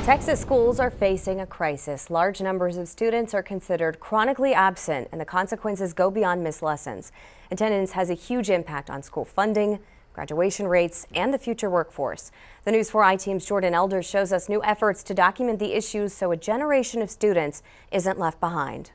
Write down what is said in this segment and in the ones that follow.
Texas schools are facing a crisis. Large numbers of students are considered chronically absent, and the consequences go beyond missed lessons. Attendance has a huge impact on school funding, graduation rates, and the future workforce. The News 4 I-Team's Jordan Elders shows us new efforts to document the issues so a generation of students isn't left behind.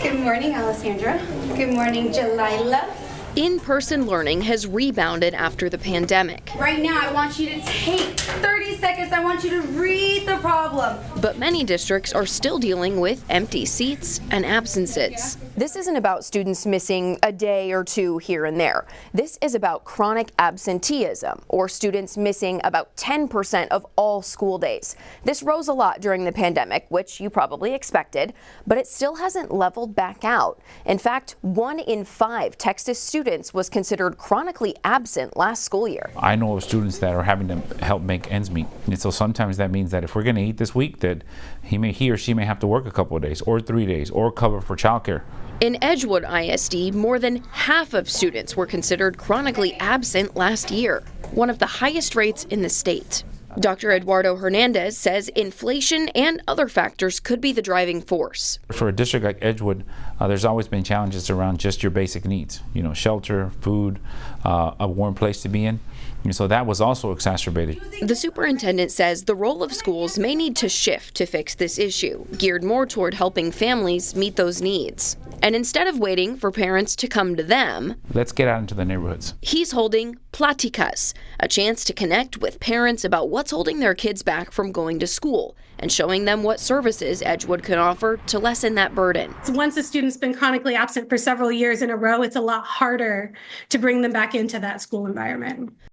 Good morning, Alessandra. Good morning, Jalila. In-person learning has rebounded after the pandemic. Right now, I want you to take 30 seconds. I want you to read the problem. But many districts are still dealing with empty seats and absences. This isn't about students missing a day or two here and there. This is about chronic absenteeism, or students missing about 10% of all school days. This rose a lot during the pandemic, which you probably expected, but it still hasn't leveled back out. In fact, 1 in 5 Texas students was considered chronically absent last school year. I know of students that are having to help make ends meet. And so sometimes that means that if we're going to eat this week, that he or she may have to work a couple of days or 3 days or cover for childcare. In Edgewood ISD, more than half of students were considered chronically absent last year, one of the highest rates in the state. Dr. Eduardo Hernandez says inflation and other factors could be the driving force. For a district like Edgewood, there's always been challenges around just your basic needs, shelter, food, a warm place to be in. And so that was also exacerbated. The superintendent says the role of schools may need to shift to fix this issue, geared more toward helping families meet those needs. And instead of waiting for parents to come to them, let's get out into the neighborhoods. He's holding Platicas, a chance to connect with parents about what's holding their kids back from going to school and showing them what services Edgewood can offer to lessen that burden. Once a student's been chronically absent for several years in a row, it's a lot harder to bring them back into that school environment.